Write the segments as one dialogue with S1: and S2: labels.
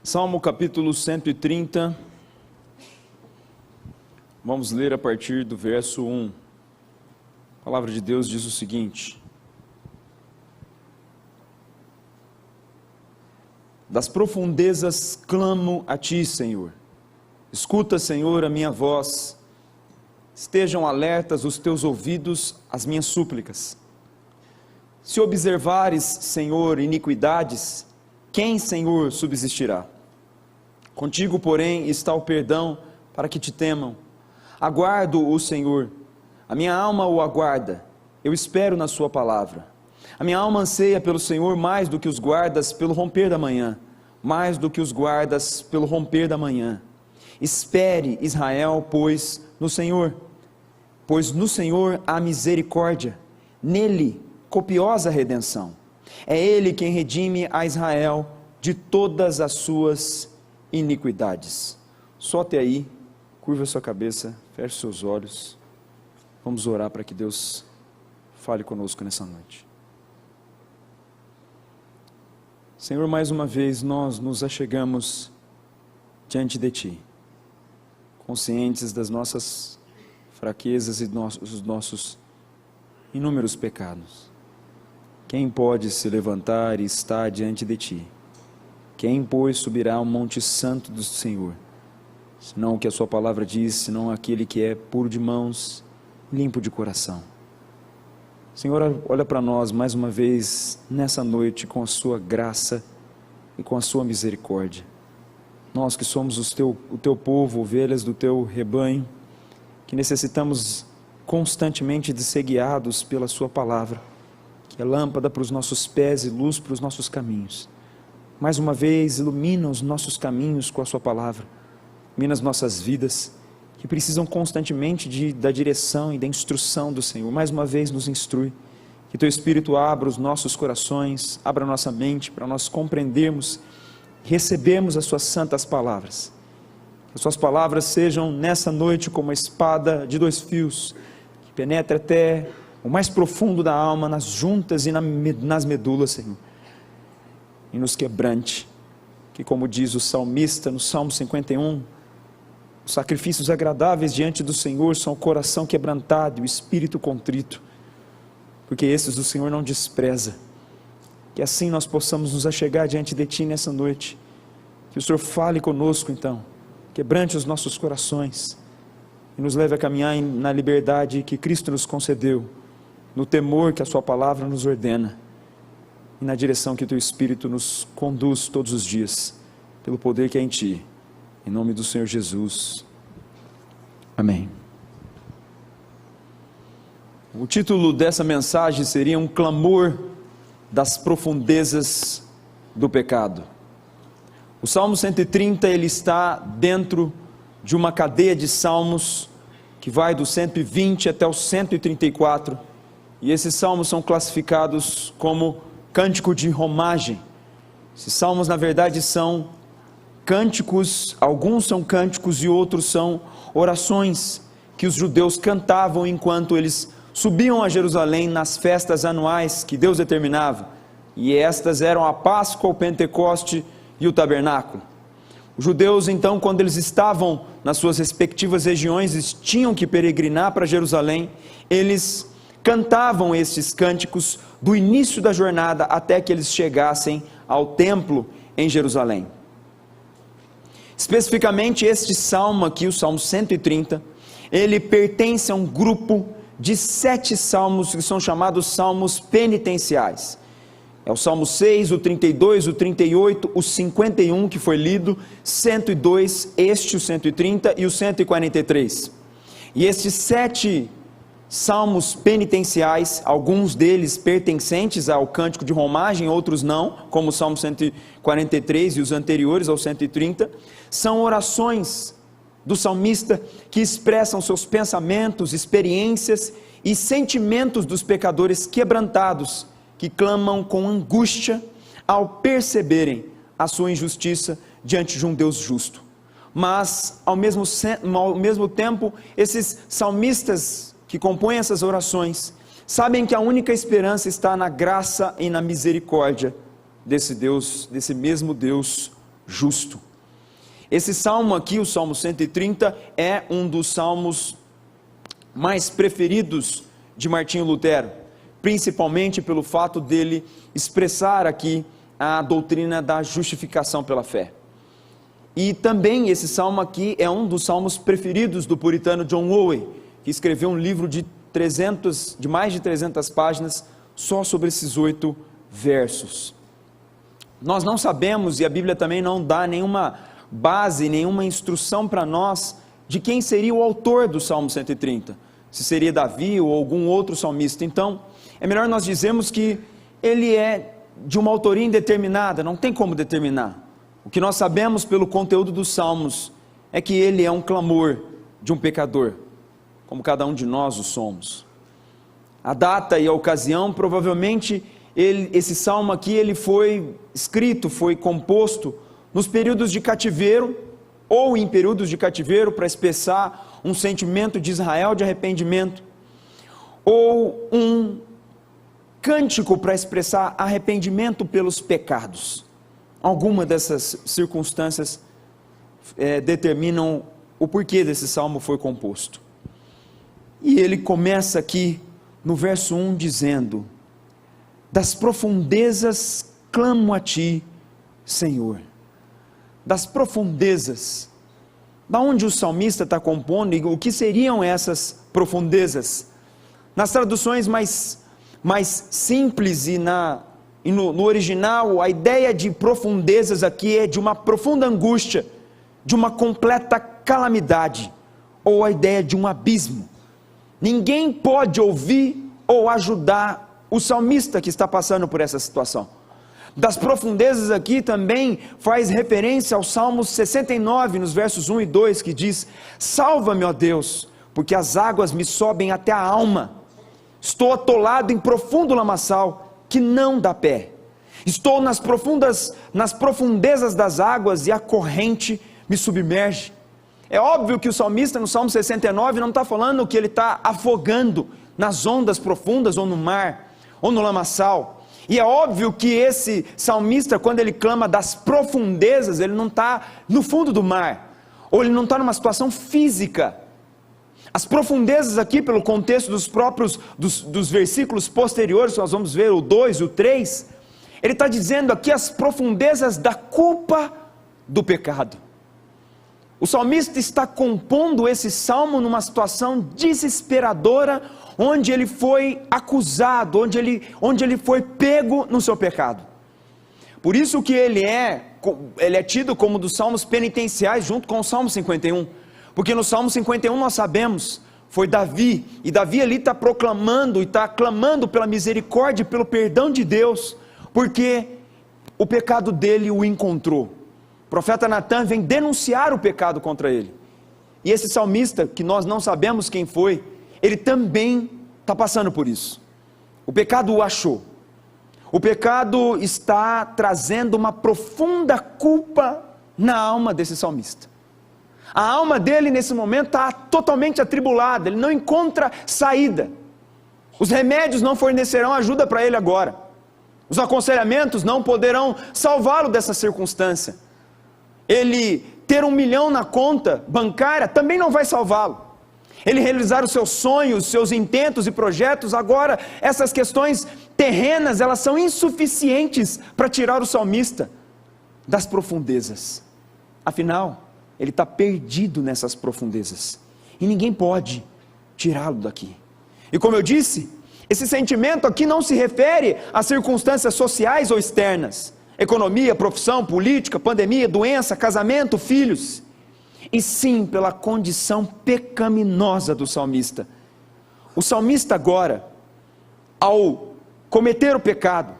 S1: Salmo capítulo 130, vamos ler a partir do verso 1. A palavra de Deus diz o seguinte: Das profundezas clamo a Ti, Senhor. Escuta, Senhor, a minha voz. Estejam alertas os Teus ouvidos às minhas súplicas. Se observares, Senhor, iniquidades, quem, Senhor, subsistirá? Contigo, porém, está o perdão para que te temam. Aguardo o Senhor, a minha alma o aguarda, eu espero na sua palavra. A minha alma anseia pelo Senhor mais do que os guardas pelo romper da manhã, mais do que os guardas pelo romper da manhã. Espere, Israel, pois no Senhor há misericórdia, nele copiosa redenção. É Ele quem redime a Israel de todas as suas iniquidades. Só até aí, curva sua cabeça, feche seus olhos, vamos orar para que Deus fale conosco nessa noite. Senhor, mais uma vez nós nos achegamos diante de Ti, conscientes das nossas fraquezas e dos nossos inúmeros pecados. Quem pode se levantar e estar diante de Ti? Quem, pois, subirá ao monte santo do Senhor? Senão o que a sua palavra diz, senão aquele que é puro de mãos, limpo de coração. Senhor, olha para nós mais uma vez nessa noite com a sua graça e com a sua misericórdia. Nós que somos o teu povo, ovelhas do teu rebanho, que necessitamos constantemente de ser guiados pela sua palavra, que é lâmpada para os nossos pés e luz para os nossos caminhos. Mais uma vez, ilumina os nossos caminhos com a sua palavra, ilumina as nossas vidas, que precisam constantemente da direção e da instrução do Senhor. Mais uma vez nos instrui, que Teu Espírito abra os nossos corações, abra a nossa mente, para nós compreendermos, recebermos as Suas santas palavras. Que as Suas palavras sejam nessa noite como a espada de dois fios, que penetra até o mais profundo da alma, nas juntas e nas medulas, Senhor, e nos quebrante, que como diz o salmista no Salmo 51, os sacrifícios agradáveis diante do Senhor são o coração quebrantado e o espírito contrito, porque esses o Senhor não despreza. Que assim nós possamos nos achegar diante de Ti nessa noite, que o Senhor fale conosco então, quebrante os nossos corações, e nos leve a caminhar na liberdade que Cristo nos concedeu, no temor que a Sua palavra nos ordena, e na direção que o Teu Espírito nos conduz todos os dias, pelo poder que é em Ti, em nome do Senhor Jesus, amém. O título dessa mensagem seria um clamor das profundezas do pecado. O Salmo 130, ele está dentro de uma cadeia de salmos, que vai do 120 até o 134, e esses salmos são classificados como cântico de romagem. Esses salmos na verdade são cânticos, alguns são cânticos e outros são orações que os judeus cantavam enquanto eles subiam a Jerusalém nas festas anuais que Deus determinava, e estas eram a Páscoa, o Pentecoste e o Tabernáculo. Os judeus então, quando eles estavam nas suas respectivas regiões, eles tinham que peregrinar para Jerusalém, eles cantavam estes cânticos do início da jornada até que eles chegassem ao templo em Jerusalém. Especificamente este salmo aqui, o Salmo 130, ele pertence a um grupo de 7 salmos que são chamados salmos penitenciais. É o Salmo 6, o 32, o 38, o 51 que foi lido, 102, o 130 e o 143. E estes 7 salmos penitenciais, alguns deles pertencentes ao cântico de romagem, outros não, como o Salmo 143 e os anteriores ao 130, são orações do salmista que expressam seus pensamentos, experiências e sentimentos dos pecadores quebrantados, que clamam com angústia ao perceberem a sua injustiça diante de um Deus justo. Mas, ao mesmo tempo, esses salmistas que compõem essas orações, sabem que a única esperança está na graça e na misericórdia desse Deus, desse mesmo Deus justo. Esse salmo aqui, o Salmo 130, é um dos salmos mais preferidos de Martinho Lutero, principalmente pelo fato dele expressar aqui a doutrina da justificação pela fé. E também esse salmo aqui é um dos salmos preferidos do puritano John Owen, que escreveu um livro de mais de 300 páginas só sobre esses 8 versos. Nós não sabemos, e a Bíblia também não dá nenhuma base, nenhuma instrução para nós de quem seria o autor do Salmo 130, se seria Davi ou algum outro salmista. Então, é melhor nós dizermos que ele é de uma autoria indeterminada, não tem como determinar. O que nós sabemos pelo conteúdo dos salmos é que ele é um clamor de um pecador, como cada um de nós o somos. A data e a ocasião, provavelmente esse salmo aqui ele foi escrito, foi composto nos períodos de cativeiro, ou em períodos de cativeiro, para expressar um sentimento de Israel de arrependimento, ou um cântico para expressar arrependimento pelos pecados. Alguma dessas circunstâncias determinam o porquê desse salmo foi composto. E ele começa aqui no verso 1 dizendo: das profundezas clamo a ti, Senhor. Das profundezas. Da onde o salmista está compondo e o que seriam essas profundezas? Nas traduções mais simples e no original, a ideia de profundezas aqui é de uma profunda angústia, de uma completa calamidade, ou a ideia de um abismo. Ninguém pode ouvir ou ajudar o salmista que está passando por essa situação. Das profundezas aqui também faz referência ao Salmo 69, nos versos 1 e 2, que diz: salva-me, ó Deus, porque as águas me sobem até a alma, estou atolado em profundo lamaçal, que não dá pé, estou nas profundezas das águas, e a corrente me submerge. É óbvio que o salmista no Salmo 69 não está falando que ele está afogando nas ondas profundas, ou no mar, ou no lamaçal. E é óbvio que esse salmista, quando ele clama das profundezas, ele não está no fundo do mar, ou ele não está numa situação física. As profundezas aqui, pelo contexto dos versículos posteriores, nós vamos ver o 2 e o 3, ele está dizendo aqui as profundezas da culpa do pecado. O salmista está compondo esse salmo numa situação desesperadora, onde ele foi acusado, onde ele foi pego no seu pecado. Por isso que ele é tido como dos salmos penitenciais, junto com o Salmo 51, porque no Salmo 51 nós sabemos, foi Davi, e Davi ali está proclamando e está clamando pela misericórdia e pelo perdão de Deus, porque o pecado dele o encontrou. O profeta Natan vem denunciar o pecado contra ele, e esse salmista, que nós não sabemos quem foi, ele também está passando por isso. O pecado o achou, o pecado está trazendo uma profunda culpa na alma desse salmista. A alma dele nesse momento está totalmente atribulada, ele não encontra saída, os remédios não fornecerão ajuda para ele agora, os aconselhamentos não poderão salvá-lo dessa circunstância, ele ter 1 milhão na conta bancária também não vai salvá-lo, ele realizar os seus sonhos, seus intentos e projetos, agora essas questões terrenas, elas são insuficientes para tirar o salmista das profundezas. Afinal, ele está perdido nessas profundezas, e ninguém pode tirá-lo daqui. E como eu disse, esse sentimento aqui não se refere a circunstâncias sociais ou externas, economia, profissão, política, pandemia, doença, casamento, filhos, e sim pela condição pecaminosa do salmista. O salmista agora, ao cometer o pecado,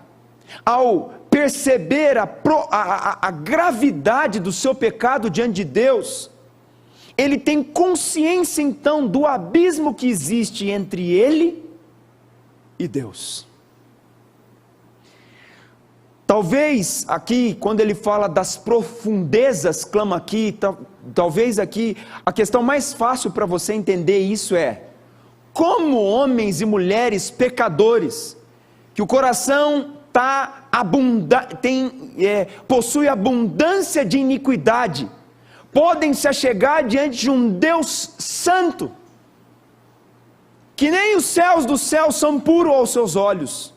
S1: ao perceber a gravidade do seu pecado diante de Deus, ele tem consciência então do abismo que existe entre ele e Deus. Talvez aqui, quando ele fala das profundezas, clama aqui, talvez aqui, a questão mais fácil para você entender isso é, como homens e mulheres pecadores, que o coração tem possui abundância de iniquidade, podem se achegar diante de um Deus santo, que nem os céus dos céus são puros aos seus olhos.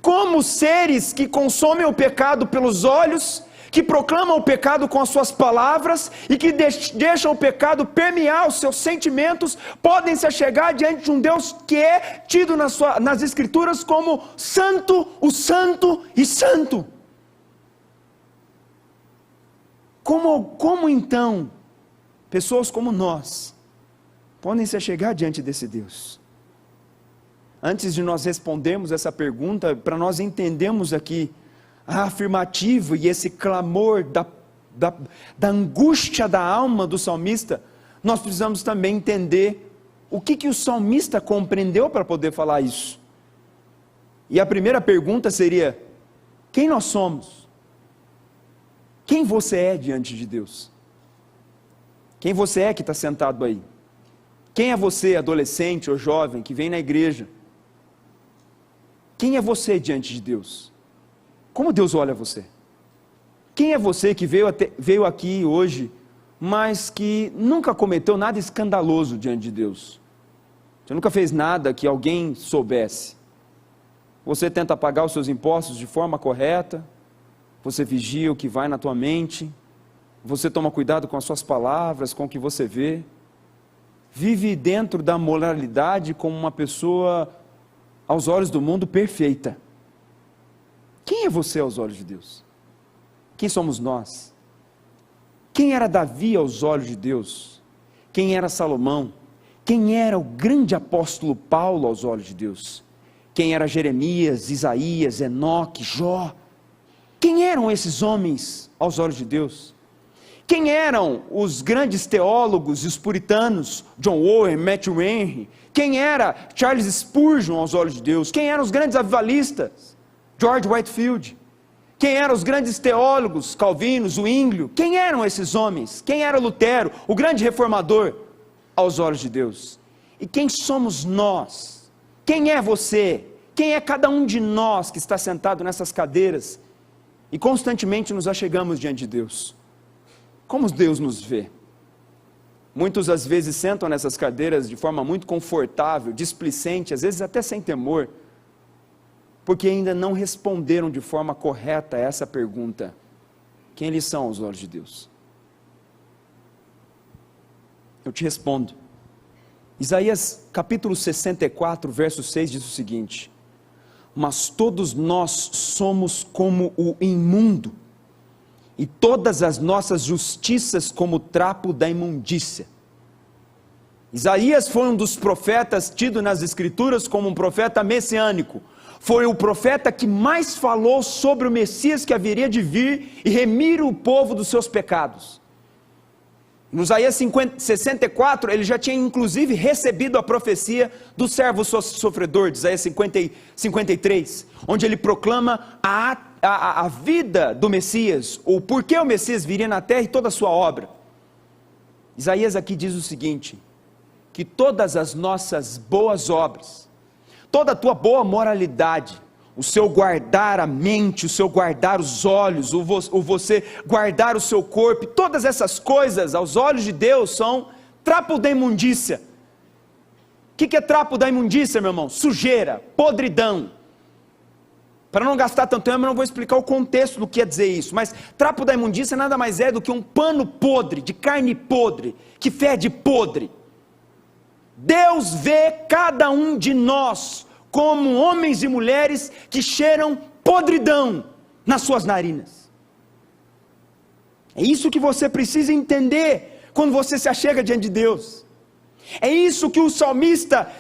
S1: Como seres que consomem o pecado pelos olhos, que proclamam o pecado com as suas palavras, e que deixam o pecado permear os seus sentimentos, podem se achegar diante de um Deus que é tido nas Escrituras como santo, o santo e santo. Como então, pessoas como nós, podem se achegar diante desse Deus? Antes de nós respondermos essa pergunta, para nós entendermos aqui a afirmativa e esse clamor da angústia da alma do salmista, nós precisamos também entender o que o salmista compreendeu para poder falar isso. E a primeira pergunta seria: quem nós somos? Quem você é diante de Deus? Quem você é que está sentado aí? Quem é você, adolescente ou jovem, que vem na igreja? Quem é você diante de Deus? Como Deus olha você? Quem é você que veio aqui hoje, mas que nunca cometeu nada escandaloso diante de Deus? Você nunca fez nada que alguém soubesse. Você tenta pagar os seus impostos de forma correta, você vigia o que vai na tua mente, você toma cuidado com as suas palavras, com o que você vê, vive dentro da moralidade como uma pessoa, aos olhos do mundo, perfeita. Quem é você aos olhos de Deus? Quem somos nós? Quem era Davi aos olhos de Deus? Quem era Salomão? Quem era o grande apóstolo Paulo aos olhos de Deus? Quem era Jeremias, Isaías, Enoque, Jó? Quem eram esses homens aos olhos de Deus? Quem eram os grandes teólogos e os puritanos, John Owen, Matthew Henry? Quem era Charles Spurgeon aos olhos de Deus? Quem eram os grandes avivalistas? George Whitefield? Quem eram os grandes teólogos, Calvino, Zwinglio? Quem eram esses homens? Quem era Lutero, o grande reformador, aos olhos de Deus? E quem somos nós? Quem é você? Quem é cada um de nós que está sentado nessas cadeiras e constantemente nos achegamos diante de Deus? Como Deus nos vê? Muitos às vezes sentam nessas cadeiras de forma muito confortável, displicente, às vezes até sem temor, porque ainda não responderam de forma correta a essa pergunta: quem eles são aos olhos de Deus? Eu te respondo. Isaías capítulo 64, verso 6 diz o seguinte: mas todos nós somos como o imundo, e todas as nossas justiças como o trapo da imundícia. Isaías foi um dos profetas tido nas Escrituras como um profeta messiânico. Foi o profeta que mais falou sobre o Messias que haveria de vir e remir o povo dos seus pecados. No Isaías 64, ele já tinha inclusive recebido a profecia do servo sofredor, de Isaías 53, onde ele proclama a vida do Messias, o porquê o Messias viria na terra e toda a sua obra. Isaías aqui diz o seguinte: que todas as nossas boas obras, toda a tua boa moralidade, o seu guardar a mente, o seu guardar os olhos, o você guardar o seu corpo, todas essas coisas aos olhos de Deus são trapo da imundícia. O que é trapo da imundícia, meu irmão? Sujeira, podridão. Para não gastar tanto tempo, eu não vou explicar o contexto do que quer dizer isso, mas trapo da imundícia nada mais é do que um pano podre, de carne podre, que fede podre. Deus vê cada um de nós como homens e mulheres que cheiram podridão nas suas narinas. É isso que você precisa entender quando você se achega diante de Deus. É isso que o salmista,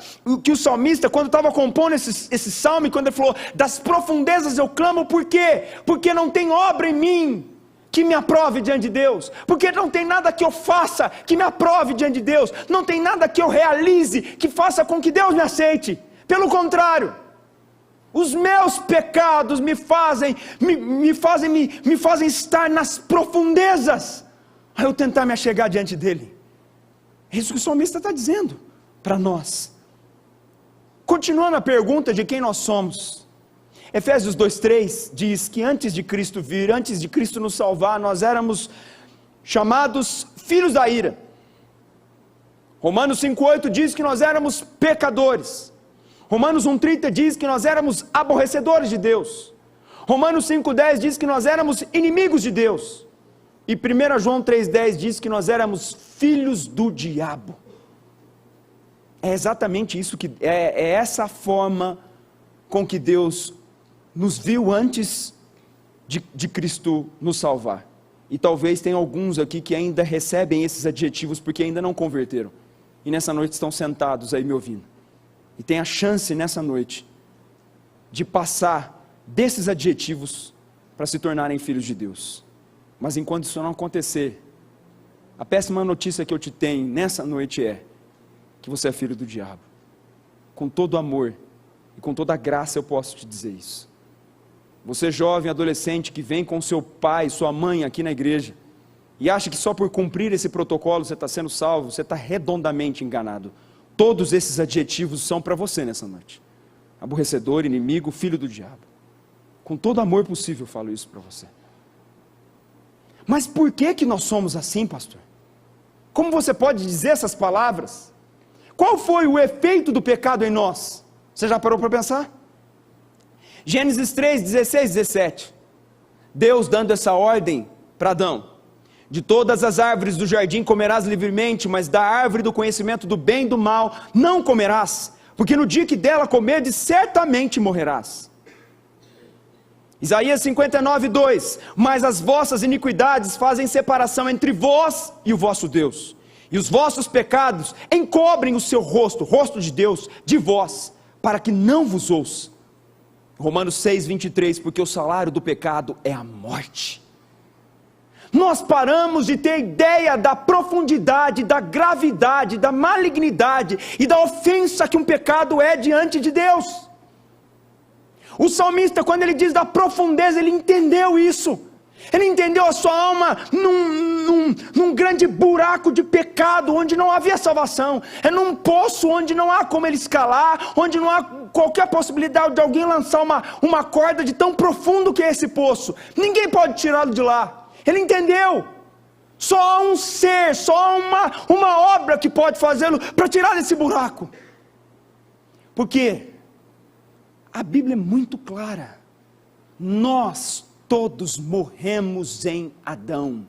S1: quando estava compondo esse salmo, quando ele falou: das profundezas eu clamo, por quê? Porque não tem obra em mim que me aprove diante de Deus, porque não tem nada que eu faça que me aprove diante de Deus, não tem nada que eu realize que faça com que Deus me aceite. Pelo contrário, os meus pecados me fazem estar nas profundezas, a eu tentar me achegar diante dele. É isso que o salmista está dizendo para nós. Continuando a pergunta de quem nós somos, Efésios 2:3 diz que antes de Cristo vir, antes de Cristo nos salvar, nós éramos chamados filhos da ira. Romanos 5:8 diz que nós éramos pecadores. Romanos 1:30 diz que nós éramos aborrecedores de Deus. Romanos 5:10 diz que nós éramos inimigos de Deus. E 1 João 3:10 diz que nós éramos filhos do diabo. É exatamente isso, é essa forma com que Deus nos viu antes de Cristo nos salvar. E talvez tenha alguns aqui que ainda recebem esses adjetivos porque ainda não converteram. E nessa noite estão sentados aí me ouvindo. E tem a chance nessa noite de passar desses adjetivos para se tornarem filhos de Deus. Mas enquanto isso não acontecer, a péssima notícia que eu te tenho nessa noite é que você é filho do diabo. Com todo amor e com toda graça eu posso te dizer isso. Você jovem, adolescente que vem com seu pai, sua mãe aqui na igreja e acha que só por cumprir esse protocolo você está sendo salvo, você está redondamente enganado. Todos esses adjetivos são para você nessa noite. Aborrecedor, inimigo, filho do diabo. Com todo amor possível eu falo isso para você. Mas por que nós somos assim, pastor? Como você pode dizer essas palavras? Qual foi o efeito do pecado em nós? Você já parou para pensar? Gênesis 3:16-17. Deus dando essa ordem para Adão: de todas as árvores do jardim comerás livremente, mas da árvore do conhecimento do bem e do mal não comerás, porque no dia que dela comerdes, certamente morrerás. Isaías 59:2. Mas as vossas iniquidades fazem separação entre vós e o vosso Deus, e os vossos pecados encobrem o seu rosto, rosto de Deus, de vós, para que não vos ouça. Romanos 6:23. Porque o salário do pecado é a morte. Nós paramos de ter ideia da profundidade, da gravidade, da malignidade e da ofensa que um pecado é diante de Deus. O salmista, quando ele diz da profundeza, ele entendeu isso. Ele entendeu a sua alma num grande buraco de pecado, onde não havia salvação. É num poço onde não há como ele escalar, onde não há qualquer possibilidade de alguém lançar uma corda de tão profundo que é esse poço. Ninguém pode tirá-lo de lá. Ele entendeu. Só há um ser, só há uma obra que pode fazê-lo para tirar desse buraco. Por quê? A Bíblia é muito clara. Nós todos morremos em Adão.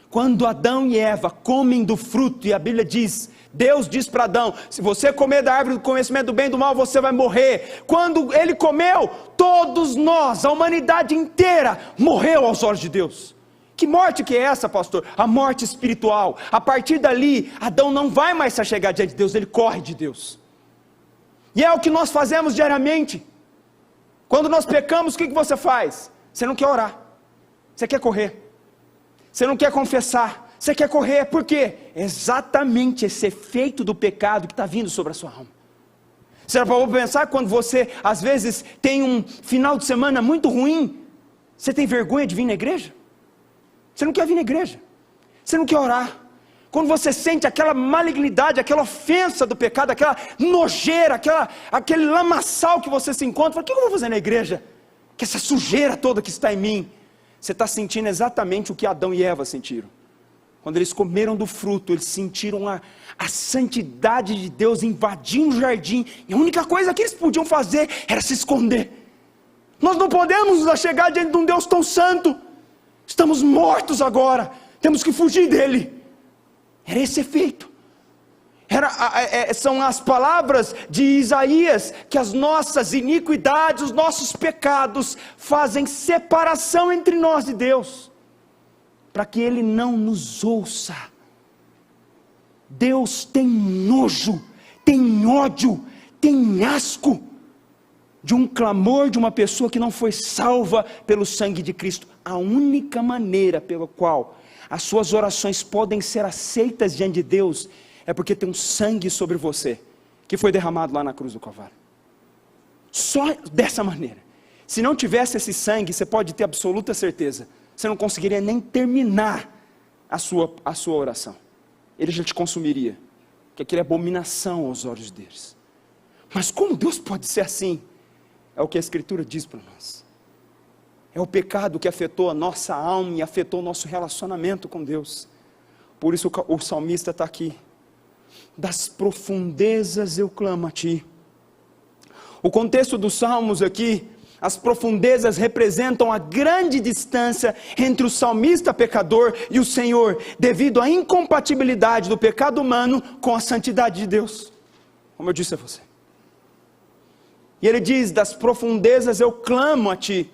S1: Quando Adão e Eva comem do fruto, e a Bíblia diz, Deus diz para Adão: se você comer da árvore do conhecimento do bem e do mal, você vai morrer. Quando ele comeu, todos nós, a humanidade inteira, morreu aos olhos de Deus. Que morte que é essa, pastor? A morte espiritual. A partir dali, Adão não vai mais se achegar diante de Deus, ele corre de Deus. E é o que nós fazemos diariamente. Quando nós pecamos, o que você faz? Você não quer orar, você quer correr, você não quer confessar, você quer correr. Por quê? É exatamente esse efeito do pecado que está vindo sobre a sua alma. Você já parou para pensar quando você às vezes tem um final de semana muito ruim, você tem vergonha de vir na igreja? Você não quer vir na igreja, você não quer orar. Quando você sente aquela malignidade, aquela ofensa do pecado, aquela nojeira, aquele lamaçal que você se encontra, fala: o que eu vou fazer na igreja? Que essa sujeira toda que está em mim. Você está sentindo exatamente o que Adão e Eva sentiram. Quando eles comeram do fruto, eles sentiram a santidade de Deus invadindo o jardim, e a única coisa que eles podiam fazer era se esconder. Nós não podemos nos chegar diante de um Deus tão santo. Estamos mortos agora, temos que fugir dele. Era esse efeito. São as palavras de Isaías, que as nossas iniquidades, os nossos pecados fazem separação entre nós e Deus, para que Ele não nos ouça. Deus tem nojo, tem ódio, tem asco de um clamor de uma pessoa que não foi salva pelo sangue de Cristo. A única maneira pela qual as suas orações podem ser aceitas diante de Deus é porque tem um sangue sobre você, que foi derramado lá na cruz do Calvário. Só dessa maneira. Se não tivesse esse sangue, você pode ter absoluta certeza, você não conseguiria nem terminar a sua oração. Ele já te consumiria, porque aquilo é abominação aos olhos deles. Mas como Deus pode ser assim?
S2: é o que a Escritura diz para nós. É o pecado que afetou a nossa alma e afetou o nosso relacionamento com Deus. Por isso o salmista está aqui. Das profundezas eu clamo a ti. O contexto dos salmos aqui, as profundezas representam a grande distância entre o salmista pecador e o Senhor, devido à incompatibilidade do pecado humano com a santidade de Deus, como eu disse a você. E ele diz, das profundezas eu clamo a ti.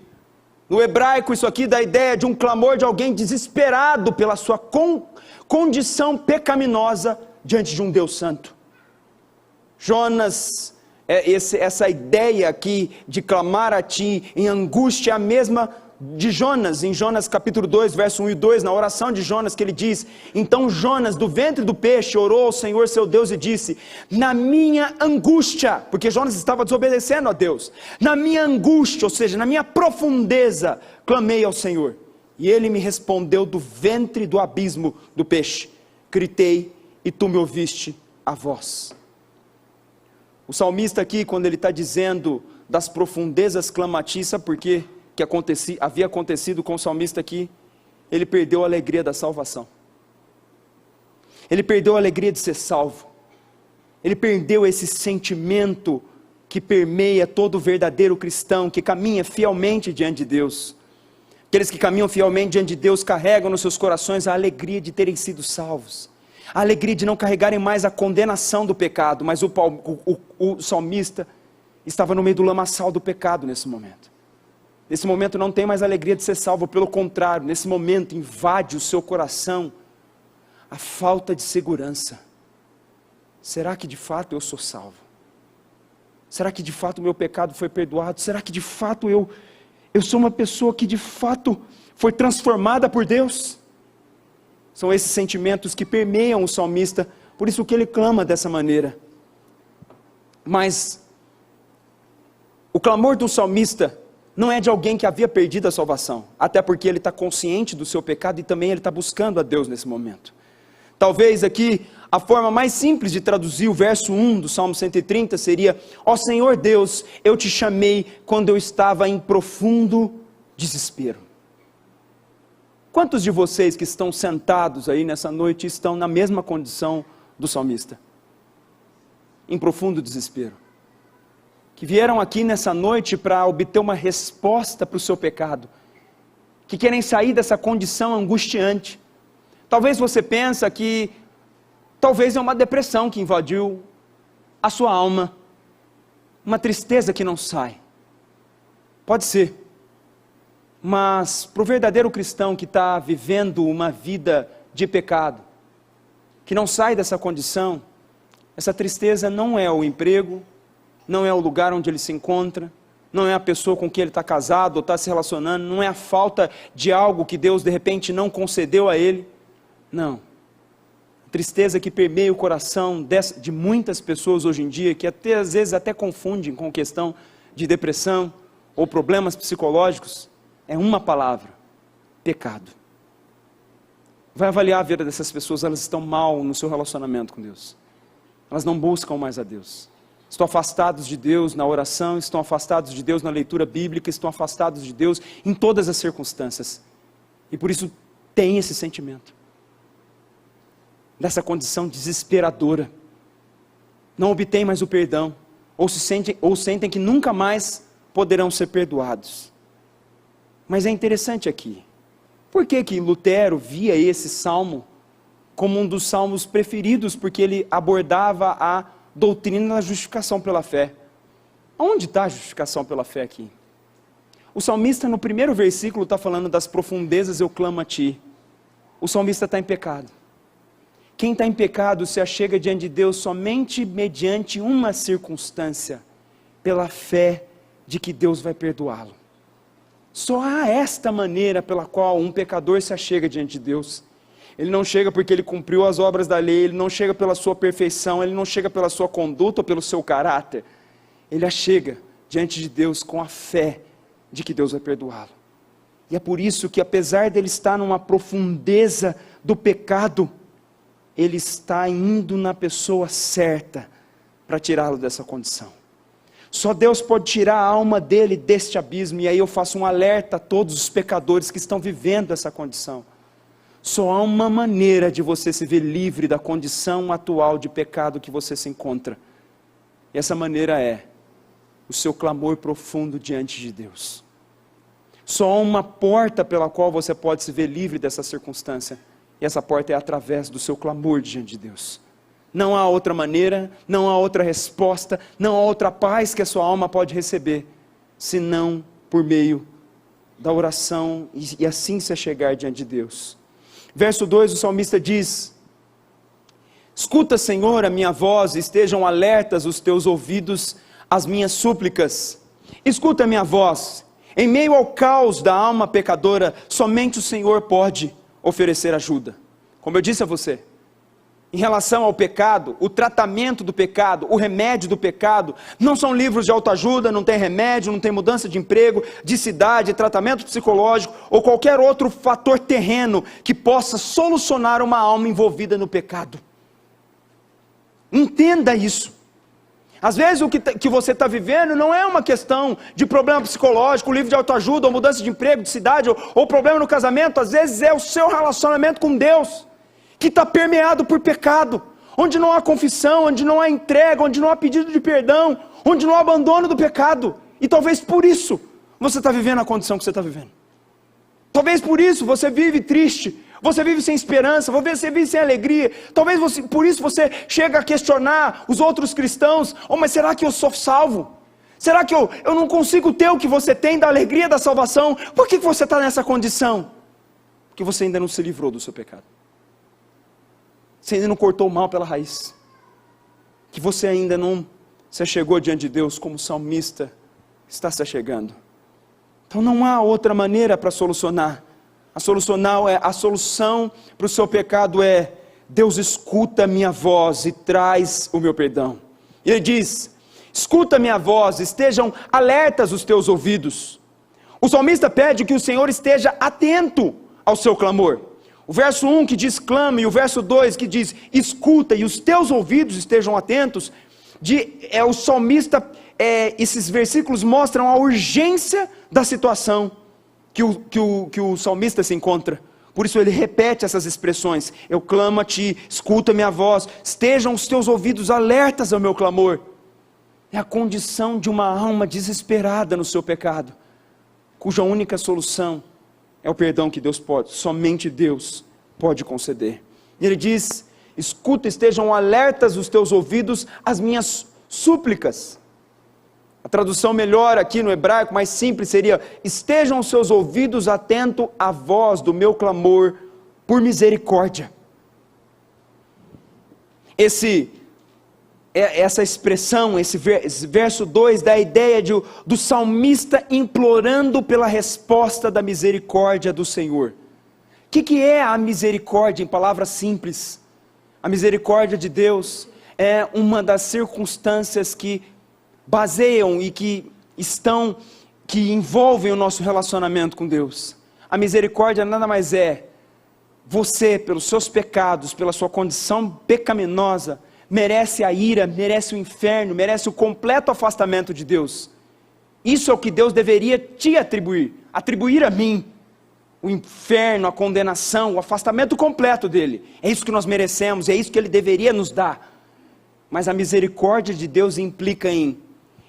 S2: No hebraico isso aqui dá a ideia de um clamor de alguém desesperado pela sua condição pecaminosa diante de um Deus santo. Jonas, essa ideia aqui de clamar a ti em angústia é a mesma de Jonas, em Jonas capítulo 2, verso 1 e 2, na oração de Jonas que ele diz, então Jonas do ventre do peixe orou ao Senhor seu Deus e disse, na minha angústia, porque Jonas estava desobedecendo a Deus, na minha angústia, ou seja, na minha profundeza, clamei ao Senhor, e ele me respondeu do ventre do abismo do peixe, gritei e tu me ouviste a voz. O salmista aqui, quando ele está dizendo das profundezas clama a ti, sabe por quê? Que havia acontecido com o salmista aqui, ele perdeu a alegria da salvação, ele perdeu a alegria de ser salvo, ele perdeu esse sentimento que permeia todo verdadeiro cristão, que caminha fielmente diante de Deus. Aqueles que caminham fielmente diante de Deus, carregam nos seus corações a alegria de terem sido salvos, a alegria de não carregarem mais a condenação do pecado, mas o salmista estava no meio do lamaçal do pecado nesse momento. Nesse momento não tem mais alegria de ser salvo, pelo contrário, nesse momento invade o seu coração a falta de segurança. Será que de fato eu sou salvo? Será que de fato o meu pecado foi perdoado? Será que de fato eu sou uma pessoa que de fato foi transformada por Deus? São esses sentimentos que permeiam o salmista, por isso que ele clama dessa maneira. Mas o clamor do salmista não é de alguém que havia perdido a salvação, até porque ele está consciente do seu pecado e também ele está buscando a Deus nesse momento. Talvez aqui a forma mais simples de traduzir o verso 1 do Salmo 130 seria: ó Senhor Deus, eu te chamei quando eu estava em profundo desespero. Quantos de vocês que estão sentados aí nessa noite estão na mesma condição do salmista? Em profundo desespero. Que vieram aqui nessa noite para obter uma resposta para o seu pecado, que querem sair dessa condição angustiante. Talvez você pense que talvez é uma depressão que invadiu a sua alma, uma tristeza que não sai. Pode ser, mas para o verdadeiro cristão que está vivendo uma vida de pecado, que não sai dessa condição, essa tristeza não é o emprego, não é o lugar onde ele se encontra, não é a pessoa com quem ele está casado ou está se relacionando, não é a falta de algo que Deus de repente não concedeu a ele, não. A tristeza que permeia o coração de muitas pessoas hoje em dia, que até, às vezes até confundem com questão de depressão ou problemas psicológicos, é uma palavra: pecado. Vai avaliar a vida dessas pessoas, elas estão mal no seu relacionamento com Deus, elas não buscam mais a Deus. Estão afastados de Deus na oração, estão afastados de Deus na leitura bíblica, estão afastados de Deus em todas as circunstâncias. E por isso tem esse sentimento, dessa condição desesperadora. Não obtêm mais o perdão, ou sentem que nunca mais poderão ser perdoados. Mas é interessante aqui, por que Lutero via esse salmo como um dos salmos preferidos? Porque ele abordava a doutrina da justificação pela fé. Onde está a justificação pela fé aqui? O salmista no primeiro versículo está falando das profundezas eu clamo a ti. O salmista está em pecado. Quem está em pecado se achega diante de Deus somente mediante uma circunstância, pela fé de que Deus vai perdoá-lo. Só há esta maneira pela qual um pecador se achega diante de Deus. Ele não chega porque ele cumpriu as obras da lei, ele não chega pela sua perfeição, ele não chega pela sua conduta ou pelo seu caráter. Ele chega diante de Deus com a fé de que Deus vai perdoá-lo. E é por isso que, apesar dele estar numa profundeza do pecado, ele está indo na pessoa certa para tirá-lo dessa condição. Só Deus pode tirar a alma dele deste abismo. E aí eu faço um alerta a todos os pecadores que estão vivendo essa condição. Só há uma maneira de você se ver livre da condição atual de pecado que você se encontra. E essa maneira é o seu clamor profundo diante de Deus. Só há uma porta pela qual você pode se ver livre dessa circunstância. E essa porta é através do seu clamor diante de Deus. Não há outra maneira, não há outra resposta, não há outra paz que a sua alma pode receber, senão por meio da oração e assim se chegar diante de Deus. Verso 2, o salmista diz: escuta, Senhor, a minha voz, estejam alertas os teus ouvidos às minhas súplicas. Escuta a minha voz, em meio ao caos da alma pecadora, somente o Senhor pode oferecer ajuda. Como eu disse a você, em relação ao pecado, o tratamento do pecado, o remédio do pecado, não são livros de autoajuda, não tem remédio, não tem mudança de emprego, de cidade, tratamento psicológico, ou qualquer outro fator terreno que possa solucionar uma alma envolvida no pecado. Entenda isso. Às vezes o que você está vivendo não é uma questão de problema psicológico, livro de autoajuda, ou mudança de emprego, de cidade, ou problema no casamento. Às vezes é o seu relacionamento com Deus, que está permeado por pecado, onde não há confissão, onde não há entrega, onde não há pedido de perdão, onde não há abandono do pecado. E talvez por isso você está vivendo a condição que você está vivendo. Talvez por isso você vive triste, você vive sem esperança, você vive sem alegria. Talvez por isso você chega a questionar os outros cristãos: oh, mas será que eu sou salvo? Será que eu não consigo ter o que você tem da alegria da salvação? Por que você está nessa condição? Porque você ainda não se livrou do seu pecado. Você ainda não cortou o mal pela raiz. Que você ainda não se achegou diante de Deus como o salmista está se achegando. Então não há outra maneira para solucionar. A solução para o seu pecado é: Deus, escuta a minha voz e traz o meu perdão. E ele diz: escuta a minha voz, estejam alertas os teus ouvidos. O salmista pede que o Senhor esteja atento ao seu clamor. O verso 1 que diz clama, e o verso 2 que diz escuta, e os teus ouvidos estejam atentos, o salmista, esses versículos mostram a urgência da situação que o salmista se encontra. Por isso ele repete essas expressões: eu clamo a ti, escuta a minha voz, estejam os teus ouvidos alertas ao meu clamor. É a condição de uma alma desesperada no seu pecado, cuja única solução é o perdão que Deus pode, somente Deus pode conceder. E ele diz: escuta, estejam alertas os teus ouvidos às minhas súplicas. A tradução melhor aqui no hebraico, mais simples, seria: estejam os seus ouvidos atentos à voz do meu clamor por misericórdia. Essa expressão, esse verso 2, dá a ideia do salmista implorando pela resposta da misericórdia do Senhor. O que é a misericórdia em palavras simples? A misericórdia de Deus é uma das circunstâncias que baseiam e que envolvem o nosso relacionamento com Deus. A misericórdia nada mais é: você, pelos seus pecados, pela sua condição pecaminosa, merece a ira, merece o inferno, merece o completo afastamento de Deus. Isso é o que Deus deveria te atribuir a mim: o inferno, a condenação, o afastamento completo dele. É isso que nós merecemos, é isso que ele deveria nos dar. Mas a misericórdia de Deus implica em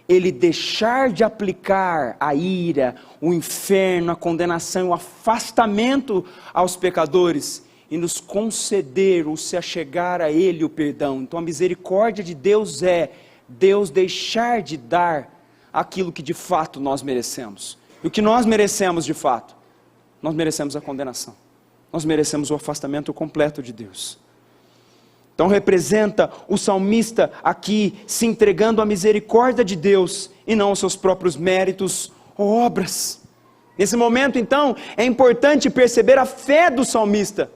S2: ele deixar de aplicar a ira, o inferno, a condenação, o afastamento aos pecadores, e nos conceder ou se achegar a ele o perdão. Então a misericórdia de Deus é Deus deixar de dar aquilo que de fato nós merecemos. E o que nós merecemos de fato? Nós merecemos a condenação. Nós merecemos o afastamento completo de Deus. Então representa o salmista aqui se entregando à misericórdia de Deus e não aos seus próprios méritos ou obras. Nesse momento então é importante perceber a fé do salmista,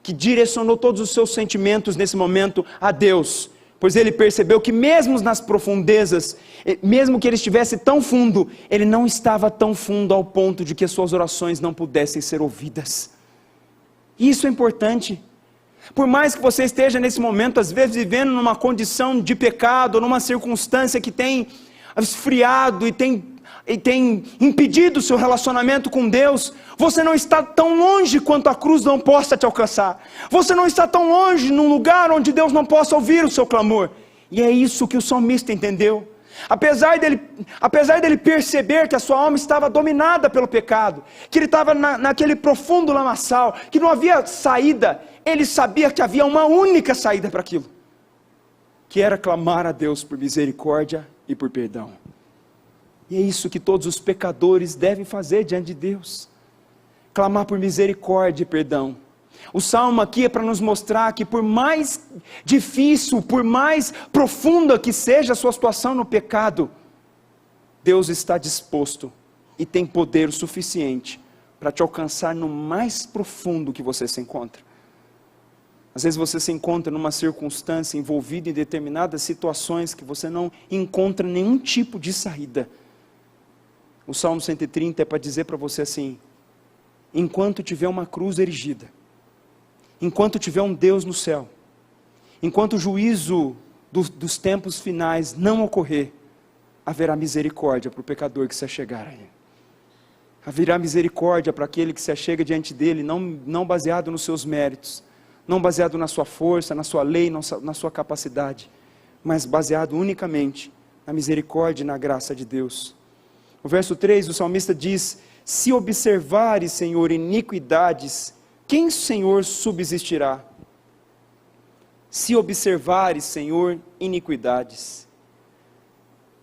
S2: que direcionou todos os seus sentimentos nesse momento a Deus, pois ele percebeu que mesmo nas profundezas, mesmo que ele estivesse tão fundo, ele não estava tão fundo ao ponto de que as suas orações não pudessem ser ouvidas. Isso é importante. Por mais que você esteja nesse momento, às vezes vivendo numa condição de pecado, ou numa circunstância que tem esfriado e tem impedido o seu relacionamento com Deus, você não está tão longe quanto a cruz não possa te alcançar. Você não está tão longe num lugar onde Deus não possa ouvir o seu clamor. E é isso que o salmista entendeu. Apesar dele perceber que a sua alma estava dominada pelo pecado, que ele estava naquele profundo lamaçal, que não havia saída, ele sabia que havia uma única saída para aquilo, que era clamar a Deus por misericórdia e por perdão. E é isso que todos os pecadores devem fazer diante de Deus, clamar por misericórdia e perdão. O salmo aqui é para nos mostrar que por mais difícil, por mais profunda que seja a sua situação no pecado, Deus está disposto e tem poder o suficiente para te alcançar no mais profundo que você se encontra. Às vezes você se encontra numa circunstância, envolvido em determinadas situações que você não encontra nenhum tipo de saída. O Salmo 130 é para dizer para você assim: enquanto tiver uma cruz erigida, enquanto tiver um Deus no céu, enquanto o juízo dos tempos finais não ocorrer, haverá misericórdia para o pecador que se achegar a Ele. Haverá misericórdia para aquele que se achega diante dEle, não baseado nos seus méritos, não baseado na sua força, na sua lei, na sua capacidade, mas baseado unicamente na misericórdia e na graça de Deus. No verso 3, o salmista diz: se observares, Senhor, iniquidades, quem, Senhor, subsistirá? Se observares, Senhor, iniquidades.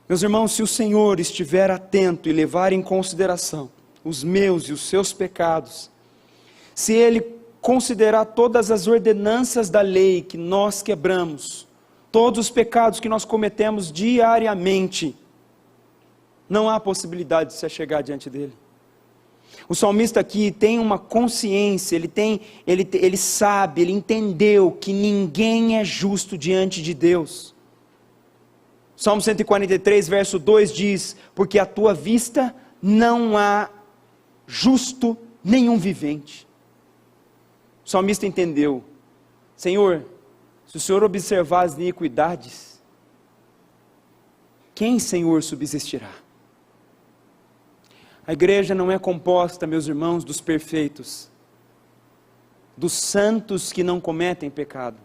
S2: Meus irmãos, se o Senhor estiver atento e levar em consideração os meus e os seus pecados, se Ele considerar todas as ordenanças da lei que nós quebramos, todos os pecados que nós cometemos diariamente, não há possibilidade de se chegar diante dEle. O salmista aqui tem uma consciência, ele sabe, ele entendeu que ninguém é justo diante de Deus. Salmo 143, verso 2 diz: porque à tua vista não há justo nenhum vivente. O salmista entendeu: Senhor, se o Senhor observar as iniquidades, quem, Senhor, subsistirá? A igreja não é composta, meus irmãos, dos perfeitos, dos santos que não cometem pecado.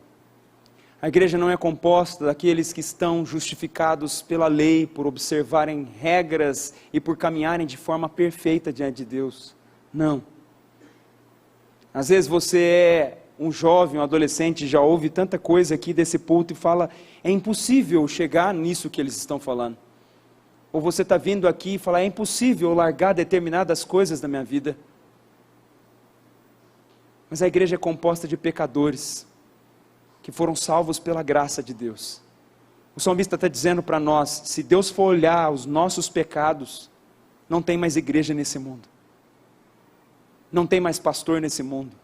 S2: A igreja não é composta daqueles que estão justificados pela lei, por observarem regras e por caminharem de forma perfeita diante de Deus. Não. Às vezes você é um jovem, um adolescente, já ouve tanta coisa aqui desse púlpito e fala: é impossível chegar nisso que eles estão falando. Ou você está vindo aqui e fala: é impossível largar determinadas coisas da minha vida. Mas a igreja é composta de pecadores, que foram salvos pela graça de Deus. O salmista está dizendo para nós: se Deus for olhar os nossos pecados, não tem mais igreja nesse mundo. Não tem mais pastor nesse mundo.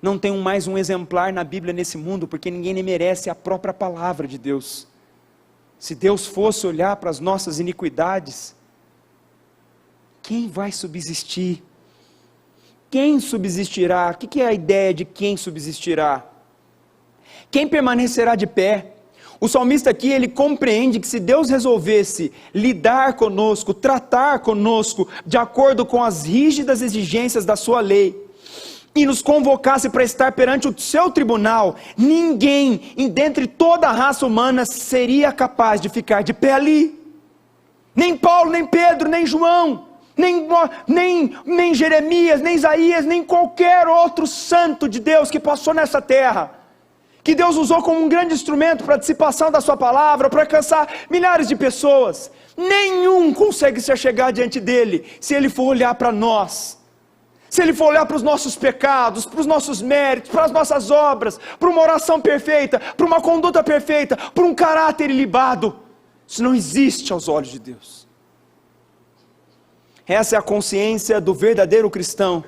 S2: Não tem mais um exemplar na Bíblia nesse mundo, porque ninguém nem merece a própria palavra de Deus. Se Deus fosse olhar para as nossas iniquidades, quem vai subsistir? Quem subsistirá? O que é a ideia de quem subsistirá? Quem permanecerá de pé? O salmista aqui, ele compreende que se Deus resolvesse lidar conosco, tratar conosco, de acordo com as rígidas exigências da sua lei, e nos convocasse para estar perante o seu tribunal, ninguém, dentre toda a raça humana, seria capaz de ficar de pé ali. Nem Paulo, nem Pedro, nem João, nem Jeremias, nem Isaías, nem qualquer outro santo de Deus que passou nessa terra, que Deus usou como um grande instrumento para a dissipação da sua palavra, para alcançar milhares de pessoas. Nenhum consegue se achegar diante dele, se ele for olhar para nós. Se ele for olhar para os nossos pecados, para os nossos méritos, para as nossas obras, para uma oração perfeita, para uma conduta perfeita, para um caráter ilibado, isso não existe aos olhos de Deus. Essa é a consciência do verdadeiro cristão.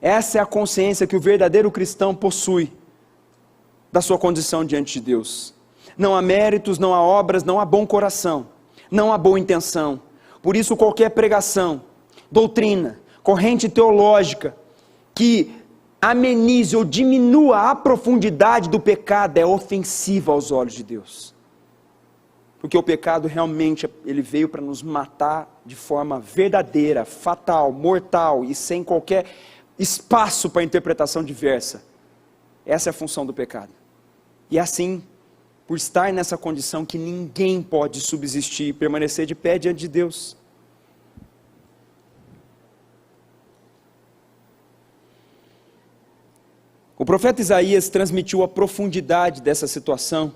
S2: Essa é a consciência que o verdadeiro cristão possui da sua condição diante de Deus. Não há méritos, não há obras, não há bom coração, não há boa intenção. Por isso qualquer pregação, doutrina, corrente teológica que amenize ou diminua a profundidade do pecado é ofensiva aos olhos de Deus. Porque o pecado realmente, ele veio para nos matar de forma verdadeira, fatal, mortal e sem qualquer espaço para interpretação diversa. Essa é a função do pecado. E assim, por estar nessa condição que ninguém pode subsistir e permanecer de pé diante de Deus. O profeta Isaías transmitiu a profundidade dessa situação,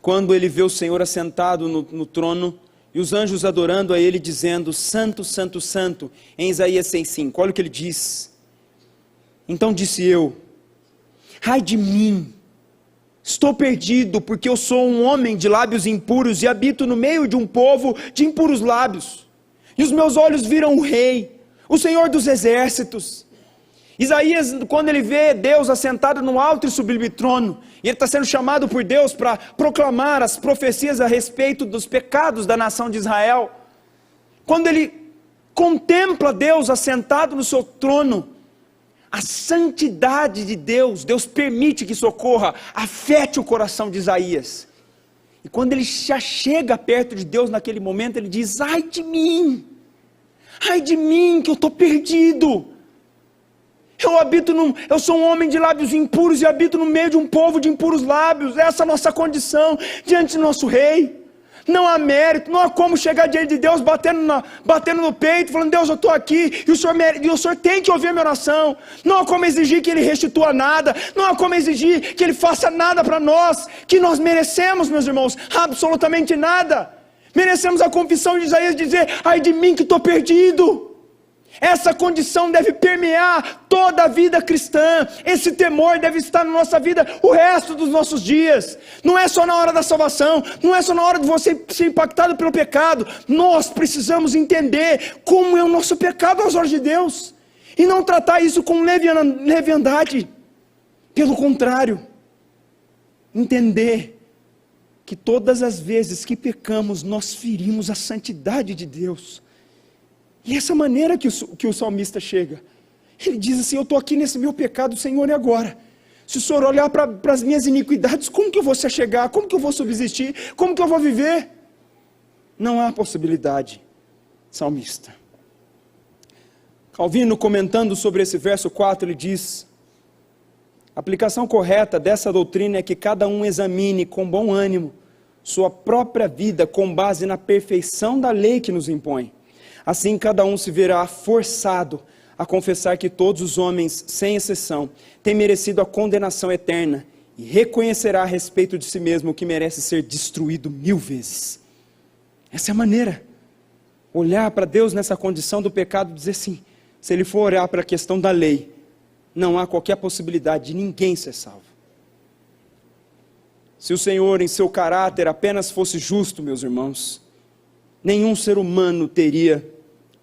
S2: quando ele vê o Senhor assentado no trono, e os anjos adorando a ele, dizendo, Santo, Santo, Santo, em Isaías 6,5, olha o que ele diz. Então disse eu, ai de mim, estou perdido, porque eu sou um homem de lábios impuros, e habito no meio de um povo de impuros lábios, e os meus olhos viram o Rei, o Senhor dos exércitos. Isaías, quando ele vê Deus assentado no alto e sublime trono, e ele está sendo chamado por Deus para proclamar as profecias a respeito dos pecados da nação de Israel, quando ele contempla Deus assentado no seu trono, a santidade de Deus, Deus permite que isso ocorra, afete o coração de Isaías, e quando ele já chega perto de Deus naquele momento, ele diz, ai de mim que eu estou perdido, eu sou um homem de lábios impuros e habito no meio de um povo de impuros lábios. Essa é a nossa condição diante do nosso Rei. Não há mérito, não há como chegar diante de Deus batendo no peito, falando, Deus, eu estou aqui, e o Senhor tem que ouvir a minha oração. Não há como exigir que Ele restitua nada, não há como exigir que Ele faça nada para nós, que nós merecemos, meus irmãos, absolutamente nada. Merecemos a confissão de Isaías dizer, ai de mim que estou perdido. Essa condição deve permear toda a vida cristã, esse temor deve estar na nossa vida o resto dos nossos dias, não é só na hora da salvação, não é só na hora de você ser impactado pelo pecado, nós precisamos entender como é o nosso pecado aos olhos de Deus, e não tratar isso com leviandade, pelo contrário, entender que todas as vezes que pecamos, nós ferimos a santidade de Deus. E essa maneira que o salmista chega, ele diz assim, eu estou aqui nesse meu pecado, Senhor, e agora? Se o Senhor olhar para as minhas iniquidades, como que eu vou se achegar? Como que eu vou subsistir? Como que eu vou viver? Não há possibilidade, salmista. Calvino, comentando sobre esse verso 4, ele diz, a aplicação correta dessa doutrina é que cada um examine com bom ânimo sua própria vida com base na perfeição da lei que nos impõe. Assim cada um se verá forçado a confessar que todos os homens, sem exceção, têm merecido a condenação eterna e reconhecerá a respeito de si mesmo que merece ser destruído 1000 vezes. Essa é a maneira. Olhar para Deus nessa condição do pecado e dizer assim, se ele for olhar para a questão da lei, não há qualquer possibilidade de ninguém ser salvo. Se o Senhor em seu caráter apenas fosse justo, meus irmãos, nenhum ser humano teria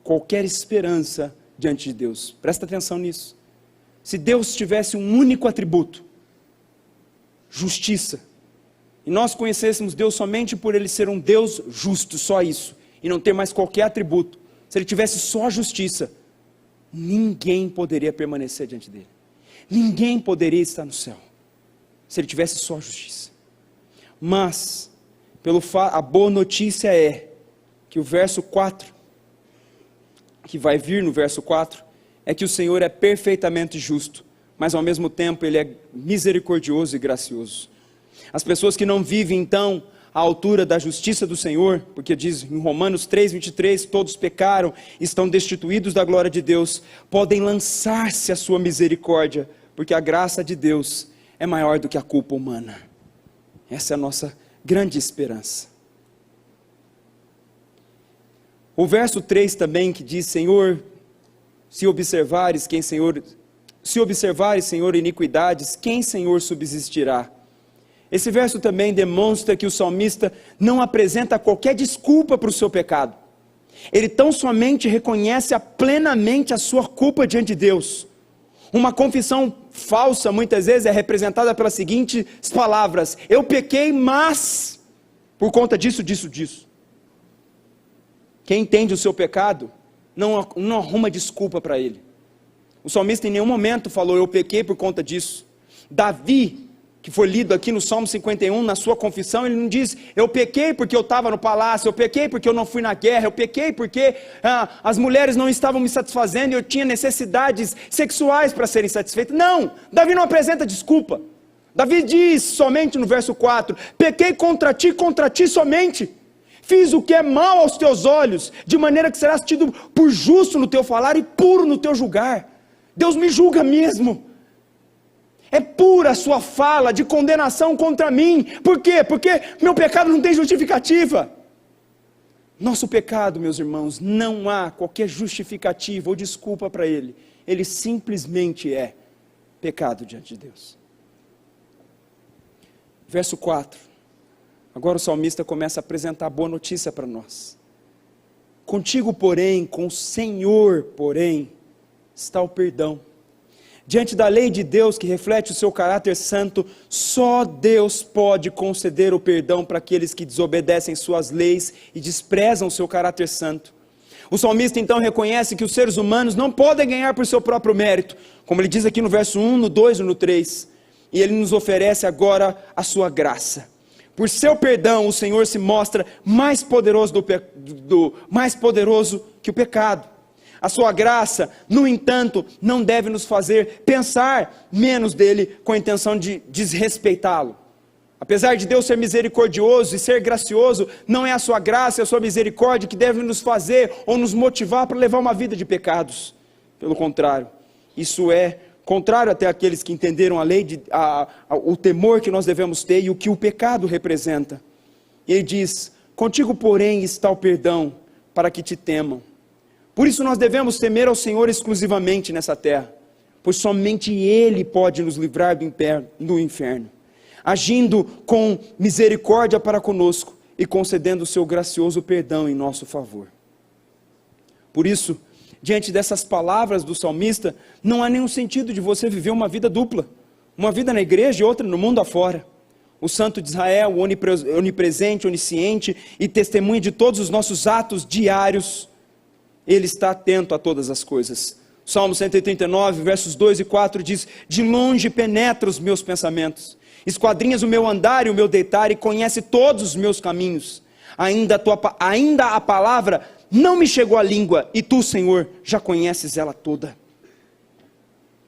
S2: qualquer esperança diante de Deus. Presta atenção nisso. Se Deus tivesse um único atributo, justiça, e nós conhecêssemos Deus somente por Ele ser um Deus justo, só isso, e não ter mais qualquer atributo, se Ele tivesse só a justiça, ninguém poderia permanecer diante dEle. Ninguém poderia estar no céu, se Ele tivesse só a justiça. Mas, a boa notícia é, que o verso 4, que vai vir no verso 4, é que o Senhor é perfeitamente justo, mas ao mesmo tempo Ele é misericordioso e gracioso. As pessoas que não vivem então à altura da justiça do Senhor, porque diz em Romanos 3:23, todos pecaram, estão destituídos da glória de Deus, podem lançar-se à sua misericórdia, porque a graça de Deus é maior do que a culpa humana. Essa é a nossa grande esperança. O verso 3 também que diz, Senhor, se observares, Senhor, iniquidades, quem, Senhor, subsistirá? Esse verso também demonstra que o salmista não apresenta qualquer desculpa para o seu pecado. Ele tão somente reconhece plenamente a sua culpa diante de Deus. Uma confissão falsa, muitas vezes, é representada pelas seguintes palavras, eu pequei, mas, por conta disso. Quem entende o seu pecado, não arruma desculpa para ele. O salmista em nenhum momento falou, eu pequei por conta disso. Davi, que foi lido aqui no Salmo 51, na sua confissão, ele não diz, eu pequei porque eu estava no palácio, eu pequei porque eu não fui na guerra, eu pequei porque as mulheres não estavam me satisfazendo e eu tinha necessidades sexuais para serem satisfeitas. Não, Davi não apresenta desculpa. Davi diz somente no verso 4, pequei contra ti somente. Fiz o que é mal aos teus olhos, de maneira que serás tido por justo no teu falar e puro no teu julgar. Deus me julga mesmo. É pura a sua fala de condenação contra mim. Por quê? Porque meu pecado não tem justificativa. Nosso pecado, meus irmãos, não há qualquer justificativa ou desculpa para ele. Ele simplesmente é pecado diante de Deus. Verso 4. Agora o salmista começa a apresentar a boa notícia para nós. Contigo, porém, com o Senhor, porém, está o perdão. Diante da lei de Deus que reflete o seu caráter santo, só Deus pode conceder o perdão para aqueles que desobedecem suas leis e desprezam o seu caráter santo. O salmista então reconhece que os seres humanos não podem ganhar por seu próprio mérito, como ele diz aqui no verso 1, no 2 e no 3. E ele nos oferece agora a sua graça. Por seu perdão, o Senhor se mostra mais poderoso mais poderoso que o pecado. A sua graça, no entanto, não deve nos fazer pensar menos dele com a intenção de desrespeitá-lo. Apesar de Deus ser misericordioso e ser gracioso, não é a sua graça e a sua misericórdia que devem nos fazer ou nos motivar para levar uma vida de pecados. Pelo contrário, isso é contrário até àqueles que entenderam a lei, o temor que nós devemos ter e o que o pecado representa. E ele diz, contigo porém está o perdão para que te temam. Por isso nós devemos temer ao Senhor exclusivamente nessa terra, pois somente Ele pode nos livrar do inferno, agindo com misericórdia para conosco e concedendo o seu gracioso perdão em nosso favor. Por isso, diante dessas palavras do salmista, não há nenhum sentido de você viver uma vida dupla, uma vida na igreja e outra no mundo afora. O Santo de Israel, onipresente, onisciente e testemunha de todos os nossos atos diários, Ele está atento a todas as coisas. Salmo 139, versos 2 e 4 diz, de longe penetra os meus pensamentos, esquadrinhas o meu andar e o meu deitar e conhece todos os meus caminhos. Ainda a palavra não me chegou à língua e tu, Senhor, já conheces ela toda.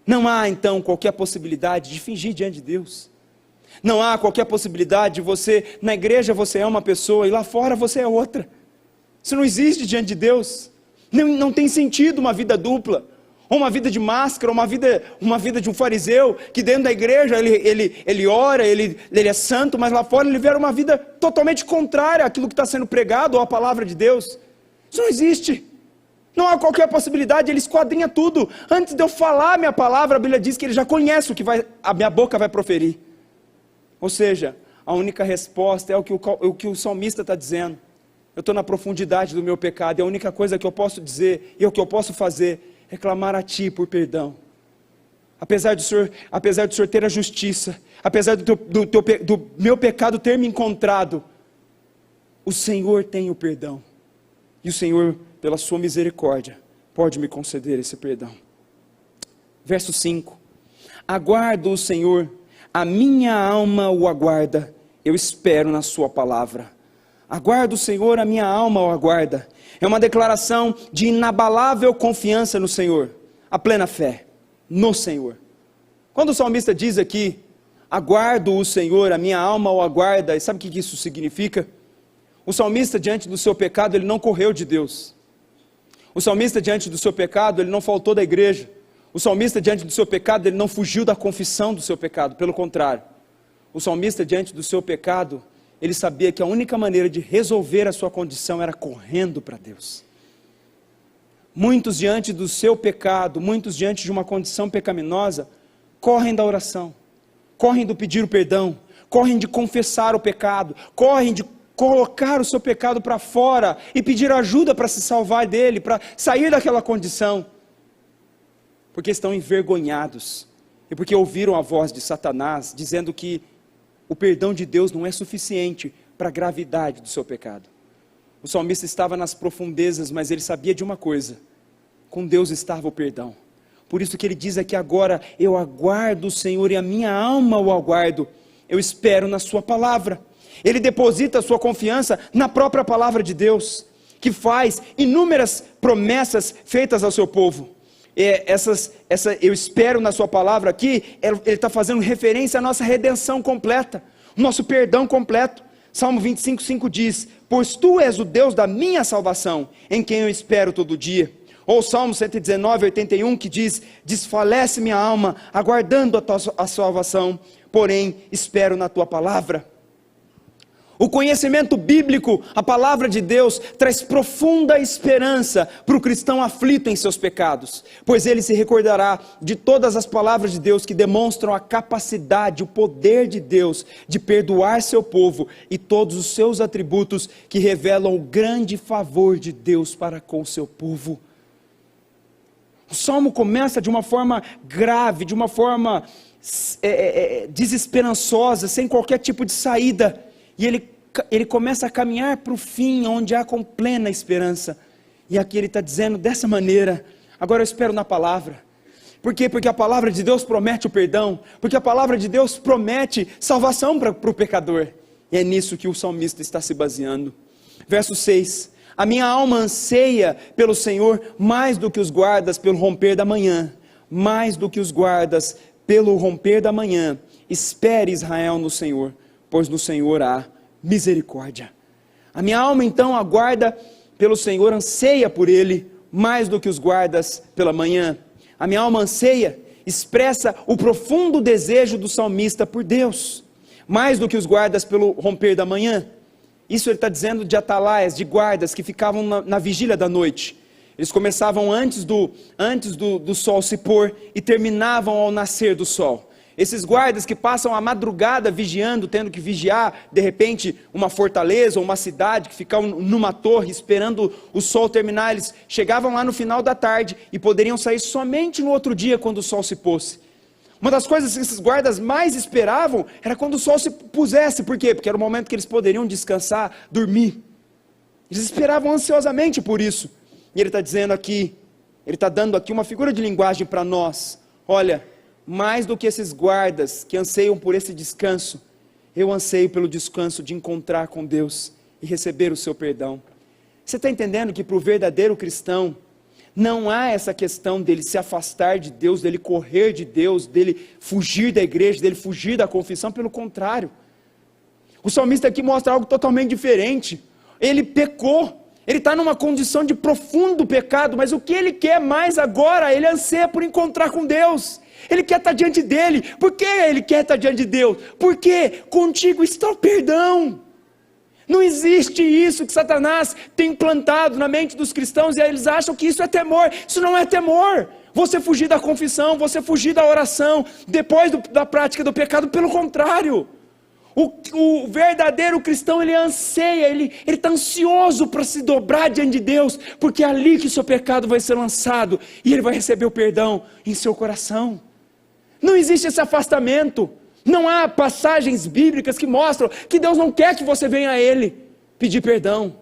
S2: Não há então qualquer possibilidade de fingir diante de Deus. Não há qualquer possibilidade de você, na igreja você é uma pessoa e lá fora você é outra. Isso não existe diante de Deus. Não tem sentido uma vida dupla, ou uma vida de máscara, uma vida de um fariseu, que dentro da igreja ele ora, ele é santo, mas lá fora ele vive uma vida totalmente contrária àquilo que está sendo pregado, ou à palavra de Deus. Isso não existe, não há qualquer possibilidade, ele esquadrinha tudo. Antes de eu falar a minha palavra, a Bíblia diz que ele já conhece o que a minha boca vai proferir. Ou seja, a única resposta é o que o salmista está dizendo. Eu estou na profundidade do meu pecado, e a única coisa que eu posso dizer, e o que eu posso fazer, é clamar a Ti por perdão. Apesar do Senhor ter a justiça, apesar do meu pecado ter me encontrado, o Senhor tem o perdão. E o Senhor, pela sua misericórdia, pode me conceder esse perdão. Verso 5. Aguardo o Senhor, a minha alma o aguarda, eu espero na sua palavra. Aguardo o Senhor, a minha alma o aguarda. É uma declaração de inabalável confiança no Senhor, a plena fé no Senhor. Quando o salmista diz aqui, aguardo o Senhor, a minha alma o aguarda, e sabe o que isso significa? O salmista diante do seu pecado, ele não correu de Deus. O salmista diante do seu pecado, ele não faltou da igreja. O salmista diante do seu pecado, ele não fugiu da confissão do seu pecado, pelo contrário. O salmista diante do seu pecado, ele sabia que a única maneira de resolver a sua condição era correndo para Deus. Muitos diante do seu pecado, muitos diante de uma condição pecaminosa, correm da oração, correm do pedir o perdão, correm de confessar o pecado, correm de colocar o seu pecado para fora e pedir ajuda para se salvar dele, para sair daquela condição, porque estão envergonhados e porque ouviram a voz de Satanás dizendo que o perdão de Deus não é suficiente para a gravidade do seu pecado. O salmista estava nas profundezas, mas ele sabia de uma coisa: com Deus estava o perdão. Por isso que ele diz aqui agora, eu aguardo o Senhor e a minha alma o aguardo. eu espero na sua palavra. Ele deposita a sua confiança na própria palavra de Deus, que faz inúmeras promessas feitas ao seu povo. Eu espero na sua palavra aqui, ele está fazendo referência à nossa redenção completa, nosso perdão completo. Salmo 25:5 diz: pois tu és o Deus da minha salvação, em quem eu espero todo dia. Ou Salmo 119:81 que diz: desfalece minha alma, aguardando a salvação, porém espero na tua palavra. O conhecimento bíblico, a palavra de Deus, traz profunda esperança para o cristão aflito em seus pecados, pois ele se recordará de todas as palavras de Deus que demonstram a capacidade, o poder de Deus de perdoar seu povo e todos os seus atributos que revelam o grande favor de Deus para com o seu povo. O Salmo começa de uma forma grave, de uma forma desesperançosa, sem qualquer tipo de saída. E ele começa a caminhar para o fim, onde há com plena esperança. E aqui ele está dizendo dessa maneira: agora eu espero na palavra. Por quê? Porque a palavra de Deus promete o perdão, porque a palavra de Deus promete salvação para o pecador. E é nisso que o salmista está se baseando. Verso 6: a minha alma anseia pelo Senhor mais do que os guardas pelo romper da manhã. Mais do que os guardas pelo romper da manhã. Espere Israel no Senhor, pois no Senhor há misericórdia. A minha alma então aguarda pelo Senhor, anseia por Ele, mais do que os guardas pela manhã. A minha alma anseia, expressa o profundo desejo do salmista por Deus, mais do que os guardas pelo romper da manhã. Isso ele está dizendo de atalaias, de guardas que ficavam na vigília da noite. Eles começavam antes do sol se pôr e terminavam ao nascer do sol. Esses guardas que passam a madrugada vigiando, tendo que vigiar, de repente, uma fortaleza ou uma cidade, que ficavam numa torre, esperando o sol terminar, eles chegavam lá no final da tarde e poderiam sair somente no outro dia, quando o sol se pôsse. Uma das coisas que esses guardas mais esperavam, era quando o sol se pusesse. Por quê? Porque era o momento que eles poderiam descansar, dormir. Eles esperavam ansiosamente por isso. E ele está dizendo aqui, ele está dando aqui uma figura de linguagem para nós. Olha, mais do que esses guardas que anseiam por esse descanso, eu anseio pelo descanso de encontrar com Deus e receber o seu perdão. Você está entendendo que para o verdadeiro cristão, não há essa questão dele se afastar de Deus, dele correr de Deus, dele fugir da igreja, dele fugir da confissão. Pelo contrário, o salmista aqui mostra algo totalmente diferente. Ele pecou, ele está numa condição de profundo pecado, mas o que ele quer mais agora? Ele anseia por encontrar com Deus. Ele quer estar diante dele. Por que ele quer estar diante de Deus? Porque contigo está o perdão. Não existe isso que Satanás tem implantado na mente dos cristãos, e aí eles acham que isso é temor. Isso não é temor. Você fugir da confissão, você fugir da oração, depois da prática do pecado. Pelo contrário, o verdadeiro cristão, ele anseia, ele está ansioso para se dobrar diante de Deus, porque é ali que o seu pecado vai ser lançado, e ele vai receber o perdão em seu coração. Não existe esse afastamento. Não há passagens bíblicas que mostram que Deus não quer que você venha a Ele pedir perdão.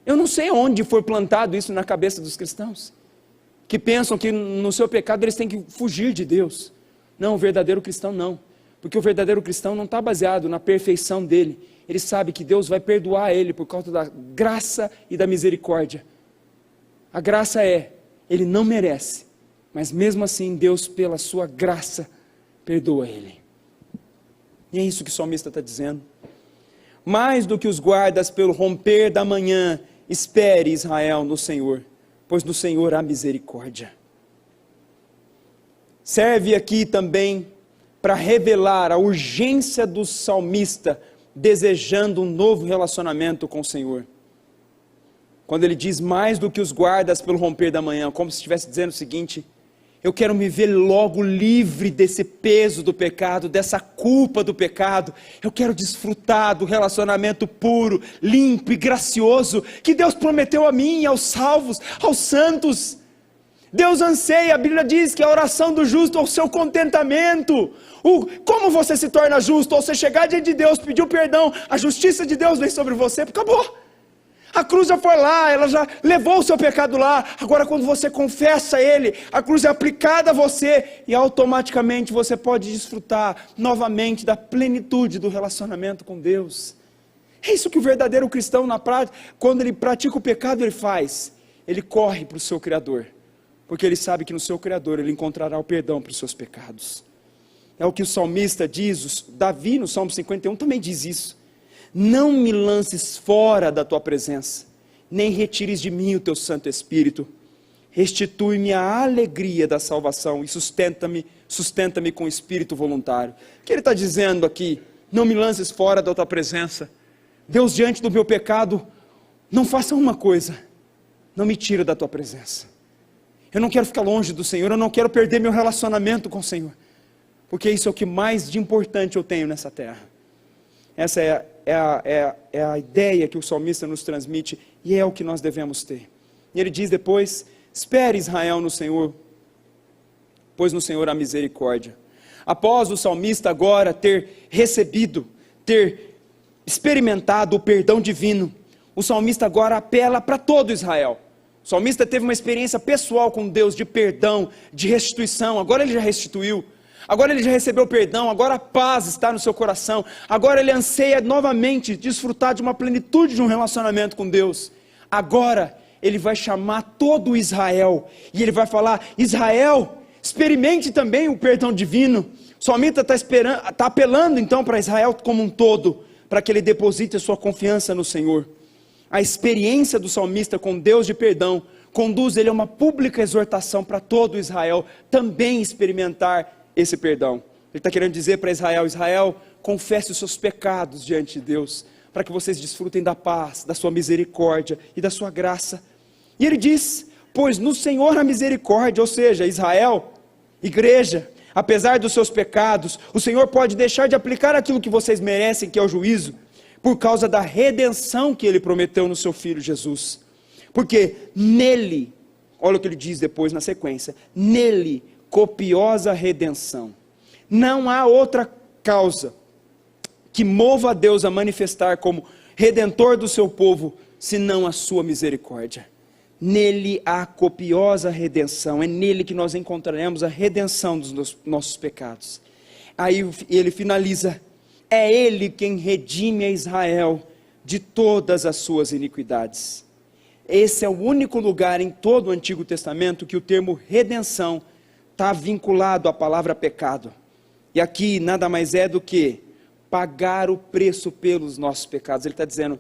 S2: Eu não sei onde foi plantado isso na cabeça dos cristãos, que pensam que no seu pecado eles têm que fugir de Deus. Não, o verdadeiro cristão não, porque o verdadeiro cristão não está baseado na perfeição dele. Ele sabe que Deus vai perdoar ele por causa da graça e da misericórdia. A graça ele não merece, mas mesmo assim Deus, pela sua graça, perdoa ele. E é isso que o salmista está dizendo. Mais do que os guardas pelo romper da manhã, espere Israel no Senhor, pois no Senhor há misericórdia. Serve aqui também para revelar a urgência do salmista desejando um novo relacionamento com o Senhor. Quando ele diz mais do que os guardas pelo romper da manhã, como se estivesse dizendo o seguinte: eu quero me ver logo livre desse peso do pecado, dessa culpa do pecado. Eu quero desfrutar do relacionamento puro, limpo e gracioso que Deus prometeu a mim e aos salvos, aos santos. Deus anseia, a Bíblia diz que a oração do justo é o seu contentamento. Como você se torna justo? Ao você chegar diante de Deus, pedir o perdão, a justiça de Deus vem sobre você, acabou. A cruz já foi lá, ela já levou o seu pecado lá. Agora quando você confessa ele, a cruz é aplicada a você e automaticamente você pode desfrutar novamente da plenitude do relacionamento com Deus. É isso que o verdadeiro cristão na prática, quando ele pratica o pecado, ele faz. Ele corre para o seu Criador, porque ele sabe que no seu Criador ele encontrará o perdão para os seus pecados. É o que o salmista diz, Davi no Salmo 51 também diz isso. Não me lances fora da tua presença, nem retires de mim o teu Santo Espírito. Restitui-me a alegria da salvação e sustenta-me com espírito voluntário. O que ele está dizendo aqui? Não me lances fora da tua presença. Deus, diante do meu pecado, não faça uma coisa, não me tira da tua presença. Eu não quero ficar longe do Senhor, eu não quero perder meu relacionamento com o Senhor, porque isso é o que mais de importante eu tenho nessa terra. Essa é a ideia que o salmista nos transmite e é o que nós devemos ter. E ele diz depois: espere Israel no Senhor, pois no Senhor há misericórdia. Após o salmista agora ter recebido, ter experimentado o perdão divino, o salmista agora apela para todo Israel. O salmista teve uma experiência pessoal com Deus de perdão, de restituição. Agora ele já restituiu. Agora ele já recebeu perdão, agora a paz está no seu coração, agora ele anseia novamente desfrutar de uma plenitude de um relacionamento com Deus. Agora ele vai chamar todo Israel, e ele vai falar: Israel, experimente também o perdão divino. O salmista está apelando então para Israel como um todo, para que ele deposite a sua confiança no Senhor. A experiência do salmista com Deus de perdão, conduz ele a uma pública exortação para todo Israel, também experimentar esse perdão. Ele está querendo dizer para Israel: Israel, confesse os seus pecados diante de Deus, para que vocês desfrutem da paz, da sua misericórdia e da sua graça. E ele diz: pois no Senhor há misericórdia, ou seja, Israel, igreja, apesar dos seus pecados, o Senhor pode deixar de aplicar aquilo que vocês merecem, que é o juízo, por causa da redenção que Ele prometeu no seu Filho Jesus. Porque nele, olha o que ele diz depois na sequência, nele, copiosa redenção. Não há outra causa que mova a Deus a manifestar como redentor do seu povo, senão a sua misericórdia. Nele há copiosa redenção, é nele que nós encontraremos a redenção dos nossos pecados. Aí ele finaliza: é ele quem redime a Israel de todas as suas iniquidades. Esse é o único lugar em todo o Antigo Testamento que o termo redenção está vinculado à palavra pecado. E aqui nada mais é do que pagar o preço pelos nossos pecados. Ele está dizendo: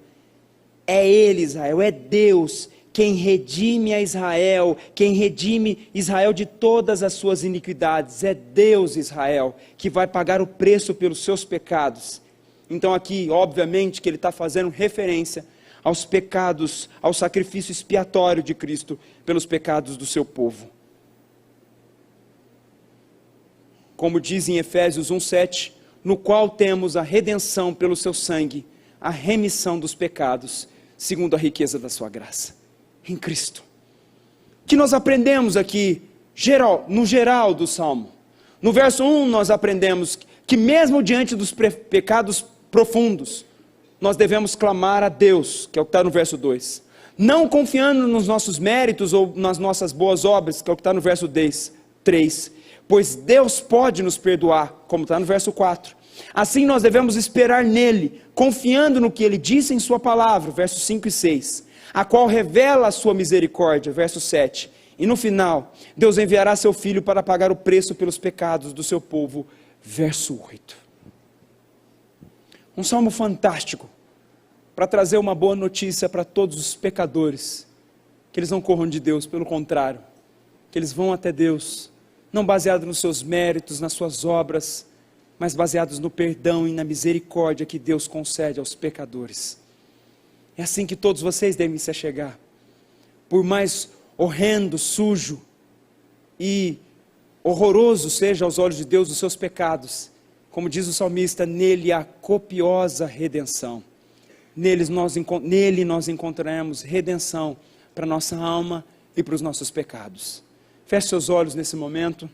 S2: é Ele, Israel, é Deus quem redime a Israel, quem redime Israel de todas as suas iniquidades. É Deus, Israel, que vai pagar o preço pelos seus pecados. Então aqui, obviamente, que ele está fazendo referência aos pecados, ao sacrifício expiatório de Cristo pelos pecados do seu povo. Como diz em Efésios 1:7, no qual temos a redenção pelo seu sangue, a remissão dos pecados, segundo a riqueza da sua graça, em Cristo. O que nós aprendemos aqui, no geral do Salmo? No verso 1 nós aprendemos que mesmo diante dos pecados profundos, nós devemos clamar a Deus, que é o que está no verso 2. Não confiando nos nossos méritos ou nas nossas boas obras, que é o que está no verso 3. Pois Deus pode nos perdoar, como está no verso 4. Assim nós devemos esperar nele, confiando no que ele disse em sua palavra, versos 5 e 6, a qual revela a sua misericórdia, verso 7. E no final, Deus enviará seu Filho para pagar o preço pelos pecados do seu povo, verso 8. Um salmo fantástico, para trazer uma boa notícia para todos os pecadores, que eles não corram de Deus, pelo contrário, que eles vão até Deus, não baseados nos seus méritos, nas suas obras, mas baseados no perdão e na misericórdia que Deus concede aos pecadores. É assim que todos vocês devem se achegar. Por mais horrendo, sujo e horroroso seja aos olhos de Deus os seus pecados, como diz o salmista, nele há copiosa redenção. Nele nós encontraremos redenção para a nossa alma e para os nossos pecados. Feche seus olhos nesse momento.